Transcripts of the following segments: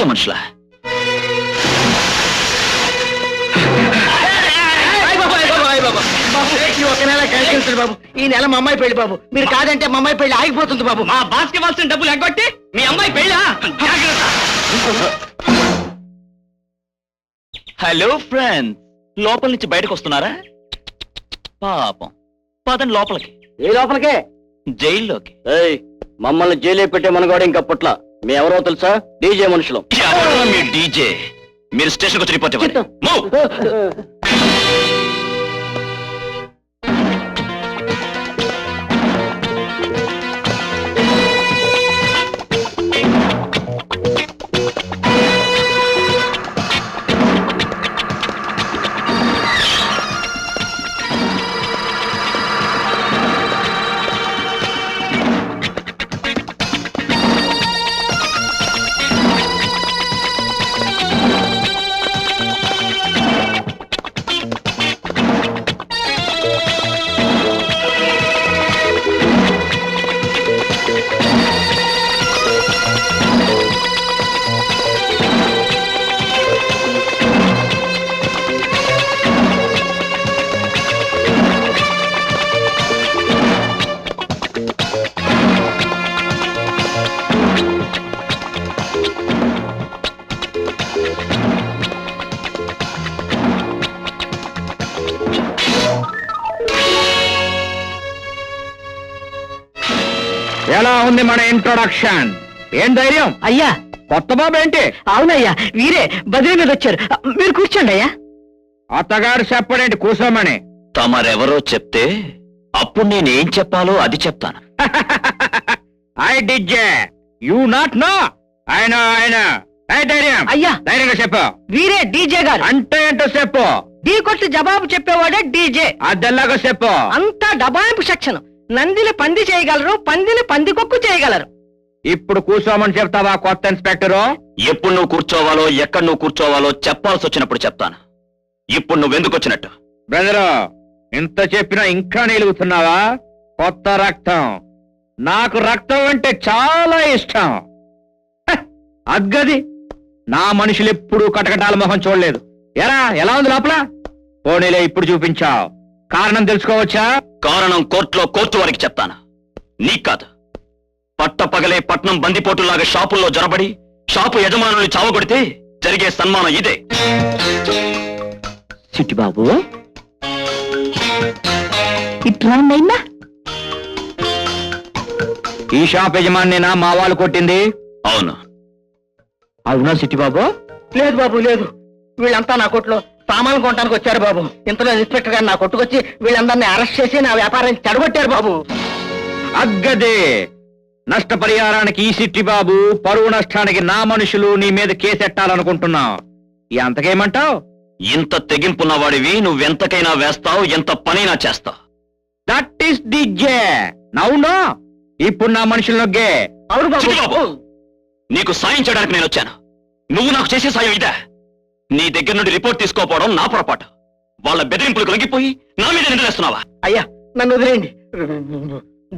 DJ మనుషులా? ఒక నెల కలిసి బాబు, ఈ నెల మా అమ్మాయి పెళ్లి బాబు. మీరు కాదంటే మా అమ్మాయి పెళ్లి ఆగిపోతుంది బాబు. మా బాస్కి ఇవ్వాల్సిన డబ్బులు ఎగ్గొట్టి మీ అమ్మాయి పెళ్ళా? హలో ఫ్రెండ్స్, లోపల నుంచి బయటకు వస్తున్నారా? పాపం, పదండి లోపలికి. ఏ లోపలికే? జైల్లోకి. మమ్మల్ని జైలు పెట్టే మనగాడు ఇంకా పుట్ల. మీ ఎవరో తెలుసా? డీజే మనుషులు. ఎవరో మీ డీజే? మీరు స్టేషన్కి వచ్చి రిపోర్ట్ ఇవ్వండి. Move. ఎలా ఉంది మన ఇంట్రొడక్షన్? ఏం ధైర్యం? అయ్యా, కొత్త బాబు ఏంటి? అవునయ్యా, వీరే బదిలీ మీద వచ్చారు. మీరు కూర్చోండి అయ్యా. అత్తగారు చెప్పడేంటి కూర్చోమని? తమరెవరో చెప్తే అప్పుడు నేనేం చెప్పాలో అది చెప్తాను. ఐ డిజే యు నాట్ నో. ఆయన ధైర్యం. అయ్యా, ధైర్యంగా చెప్పు. వీరే డీజే గారు. అంటే ఏంటో చెప్పు. డీ కొట్టి జవాబు చెప్పేవాడే డీజే. అదెల్లాగా చెప్పు. అంతా డబాయింపు సెక్షన్. నందిని పంది చేయగలరు, పందిని పందికొక్కు చేయగలరు. ఇప్పుడు కూర్చోమని చెప్తావా కొత్త ఇన్స్పెక్టరు? ఎప్పుడు నువ్వు కూర్చోవాలో, ఎక్కడ నువ్వు కూర్చోవాలో చెప్పాల్సి వచ్చినప్పుడు చెప్తాను. ఇప్పుడు నువ్వెందుకు వచ్చినట్టు? బ్రదరు, ఇంత చెప్పినా ఇంకా నిలుగుతున్నావా? కొత్త రక్తం. నాకు రక్తం అంటే చాలా ఇష్టం. అద్గది, నా మనుషులు ఎప్పుడూ కటకటాల మొహం చూడలేదు. ఎలా ఉంది లోపల? పోనీలే, ఇప్పుడు చూపించావు. కారణం తెలుసుకోవచ్చా? కారణం కోర్టు వారికి చెప్తాను, నీకు కాదు. పట్టపగలే పట్నం బందిపోటులాగా షాపుల్లో జొరబడి షాపు యజమానుల్ని చావగొడితే జరిగే సన్మానం ఇదే. చిట్టిబాబు, ఇట్లా ఈ షాప్ యజమానినా మా వాళ్ళు కొట్టింది? అవును. అవునా సిట్టిబాబు? లేదు బాబు, లేదు. వీళ్ళంతా నా కొట్లో సామాన్లు కొనడానికి వచ్చారు బాబు. ఇంతలో ఇన్స్పెక్టర్ గారు నా కొట్టుకొచ్చి వీళ్ళందరినీ అరెస్ట్ చేసి నా వ్యాపారాన్ని చెడగొట్టారు బాబు. అగ్గదే, నష్టపరిహారానికి ఈ సిట్టిబాబు, పరువు నష్టానికి నా మనుషులు నీ మీద కేసెట్టాలనుకుంటున్నావు. ఎంతకేమంటావు? ఇంత తెగింపున్నవాడివి నువ్వెంతకైనా వేస్తావు, ఎంత పనైనా చేస్తావు. దట్ ఈస్ ది జే. నౌనో, ఇప్పుడు నా మనుషులు నొగ్గే. అవును బాబు. చిట్టిబాబు, నీకు సాయం చేయడానికి నేను వచ్చాను. నువ్వు నాకు చేసే సాయం ఇదే. నీ దగ్గర నుండి రిపోర్ట్ తీసుకోపోవడం నా పొరపాటు. వాళ్ళ బెదిరింపులకు లొంగిపోయి నా మీద నిందలేస్తున్నావా? అయ్యా, నన్ను వదిలేయండి.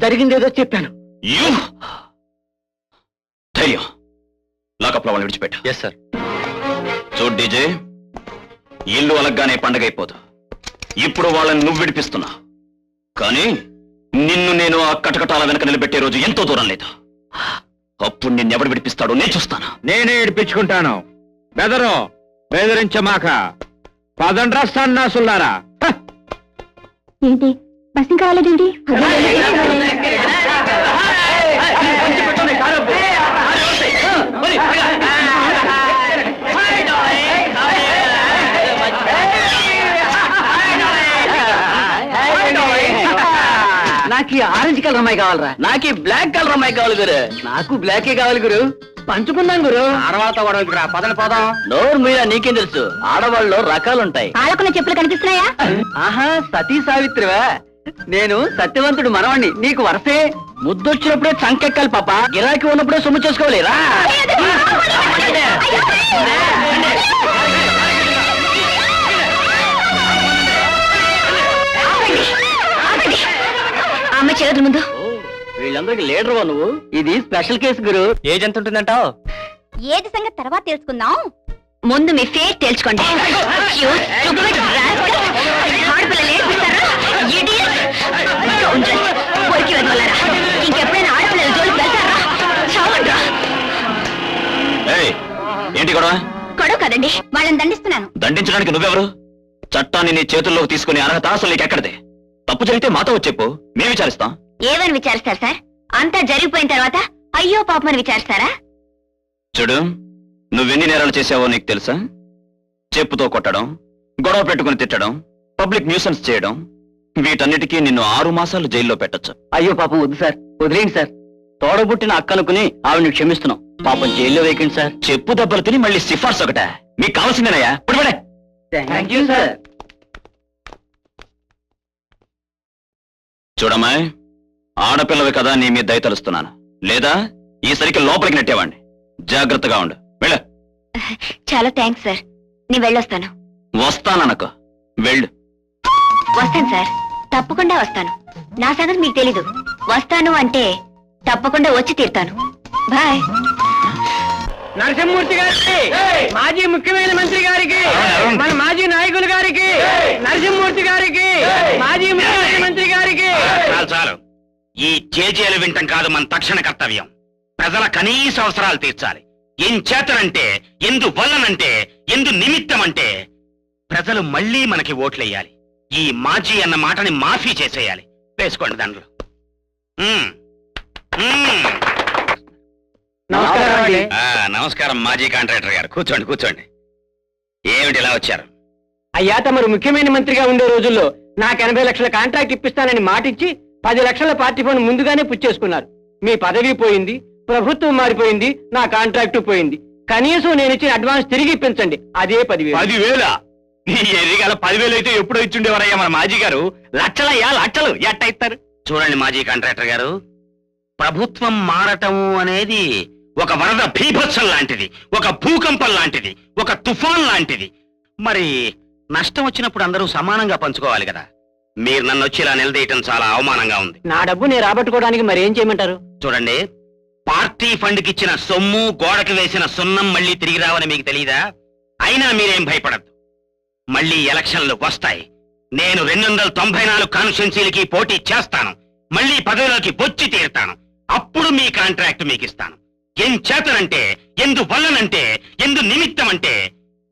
జరిగిందేదో చెప్పాను. ధైర్యం. లాకప్లో వాళ్ళని విడిచిపెట్టు. Yes sir. చూడు డీజే, ఇల్లు అలగ్గానే పండగ అయిపోదు. ఇప్పుడు వాళ్ళని నువ్వు విడిపిస్తున్నా, కానీ నిన్ను నేను ఆ కటకటాల వెనక నిలబెట్టే రోజు ఎంతో దూరం లేదు. అప్పుడు నిన్నెవడు విడిపిస్తాడో నేను చూస్తాను. నేనే విడిపించుకుంటాను. బెదరు, బెదిరించమాక. పదండ్రా సన్నాసులారా. ఏంటి బస్ ఇంకా రాలేదేంటి? నాకు ఆరెంజ్ కలర్ అమ్మాయి కావాలరా. నాకు బ్లాక్ కలర్ అమ్మాయి కావాలి గురు. నాకు బ్లాకే కావాలి గురు. పంచుకుందాం గురు. తర్వాత గొడవకి పదని పోదాం. నోరు మీరా, నీకేం తెలుసు? ఆడవాళ్ళలో రకాలుంటాయి. ఆడకున్న చెప్పులు కనిపిస్తున్నాయా? ఆహా, సతీ సావిత్రివా? నేను సత్యవంతుడు మనవాణ్ణి. నీకు వరసే. ముద్దొచ్చినప్పుడే చంకెక్కాలి పాప. గిరాకీ ఉన్నప్పుడే సొమ్ము చేసుకోలేరా? అమ్మాయి చేతుల ముందు. వీళ్ళందరికి లీడర్వా నువ్వు? ఇది స్పెషల్ కేసు గురు. ఏజ్ ఎంత ఉంటుందంటావు? ఏది సంగతి తర్వాత తెలుసుకుందాం, ముందు మీ ఫేట్ తేల్చుకోండి. You stupid rascal. ఆడపిల్లలు ఏడ్పిస్తారా? Idiot. Scoundrel. పొరికి వెదవలారా. ఇంకెప్పుడైనా ఆడపిల్లల జోలికి వెళ్తారా? చావండ్రా. ఏయ్, ఏంటి గొడవ? గొడవ కదండి, వాళ్ళని దండిస్తున్నాను. దండించడానికి నువ్వెవరు? చట్టాన్ని నీ చేతుల్లోకి తీసుకునే అర్హత అసలు నీకెక్కడిదే? తప్పు జరిగితే మాతో వచ్చి చెప్పు, మేము విచారిస్తాం. ఏమని విచారిస్తారు సార్? అంతా జరిగిపోయిన తర్వాత అయ్యో పాపమని విచారిస్తారా? చూడు, నువ్వెన్ని నేరాలు చేసావో నీకు తెలుసా? చెప్పుతో కొట్టడం, గొడవ పెట్టుకుని తిట్టడం, పబ్లిక్ న్యూసెన్స్ చేయడం, వీటన్నిటికీ నిన్ను 6 మాసాలు జైల్లో పెట్టొచ్చు. అయ్యో పాపం వద్దు సార్, వదిలేయండి సార్. తోడబుట్టిన అక్కనుకుని ఆవిడని క్షమిస్తున్నాం. పాపం జైల్లో వేయండి సార్. చెప్పు దెబ్బలు తిని మళ్ళీ సిఫార్సు ఒకట? మీకు కావాల్సిందేనయ్యా, పడిపడే. Thank you sir. చూడమ్మాయ్, ఆడపిల్లవి కదా నీ మీద దయ తలుస్తున్నాను, లేదా ఈసరికి లోపలికి నెట్టేవాడిని. జాగ్రత్తగా ఉండు. వెళ్ళు. చాలా థ్యాంక్స్ సార్, నేను వెళ్ళొస్తాను. వస్తాననకు, వెళ్ళు. వస్తాను సార్, తప్పకుండా వస్తాను. నా సంగతి మీకు తెలీదు. వస్తాను అంటే తప్పకుండా వచ్చి తీరుతాను. బాయ్. నరసింహమూర్తి గారికి, మాజీ ముఖ్యమైన మంత్రి గారికి, మన మాజీ నాయకులు గారికి, నరసింహమూర్తి గారికి, మాజీ ముఖ్యమైన మంత్రి గారికి. చాలు చాలు. ఈ జేజేలు వింటం కాదు మన తక్షణ కర్తవ్యం. ప్రజల కనీస అవసరాలు తీర్చాలి. ఏం చేతనంటే, ఎందు వల్లనంటే, ఎందు నిమిత్తం అంటే ప్రజలు మళ్ళీ మనకి ఓట్లేయాలి. ఈ మాజీ అన్న మాటని మాఫీ చేసేయాలి. వేసుకోండి దండలు. నమస్కారం అండి. నమస్కారం మాజీ కాంట్రాక్టర్ గారు. కూర్చోండి కూర్చోండి. ఏమిటి ఇలా వచ్చారు? అయ్యా, తమరు ముఖ్యమైన మంత్రిగా ఉండే రోజుల్లో నాకు 80 లక్షల కాంట్రాక్ట్ ఇప్పిస్తానని మాటిచ్చి 10 లక్షల పార్టీ ఫండ్ ముందుగానే పుచ్చేసుకున్నారు. మీ పదవి పోయింది, ప్రభుత్వం మారిపోయింది, నా కాంట్రాక్టు పోయింది. కనీసం నేను ఇచ్చిన అడ్వాన్స్ తిరిగి ఇప్పించండి. అదే 10,000. 10,000? ఈ ఎదిగాల 10,000 అయితే ఎప్పుడో ఇచ్చుండేవారయ్యా మన మాజీ గారు. లక్షలయ్యా లక్షలు ఎట్ట ఇస్తారు? చూడండి మాజీ కాంట్రాక్టర్ గారు, ప్రభుత్వం మారటం అనేది ఒక వరద భీభత్సం లాంటిది, ఒక భూకంపం లాంటిది, ఒక తుఫాన్ లాంటిది. మరి నష్టం వచ్చినప్పుడు అందరూ సమానంగా పంచుకోవాలి కదా. మీరు నన్ను వచ్చి ఇలా నిలదీయటం చాలా అవమానంగా ఉంది. నా డబ్బు నేను రాబట్టుకోవడానికి మరి ఏం చేయమంటారు? చూడండి, పార్టీ ఫండ్కి ఇచ్చిన సొమ్ము, గోడకి వేసిన సున్నం మళ్ళీ తిరిగి రావని మీకు తెలీదా? అయినా మీరేం భయపడద్దు. మళ్ళీ ఎలక్షన్లు వస్తాయి. నేను 294 కాన్స్టిట్యున్సీలకి పోటీ చేస్తాను. మళ్ళీ పదవిలోకి వచ్చి తీరుతాను. అప్పుడు మీ కాంట్రాక్ట్ మీకు ఇస్తాను. ఏం చేతనంటే, ఎందు వల్లనంటే, ఎందు నిమిత్తం అంటే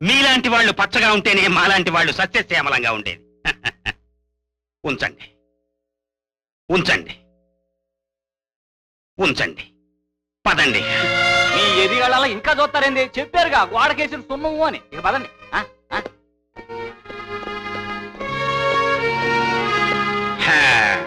మీలాంటి వాళ్ళు పచ్చగా ఉంటేనే మాలాంటి వాళ్ళు సస్యశ్యామలంగా ఉండేది. ఉంచండి ఉంచండి ఉంచండి. పదండి. మీ ఎదిగాళ్ళ ఇంకా చూస్తారేంది? చెప్పారుగా గోడకేసిన సున్నము అని. ఇక పదండి.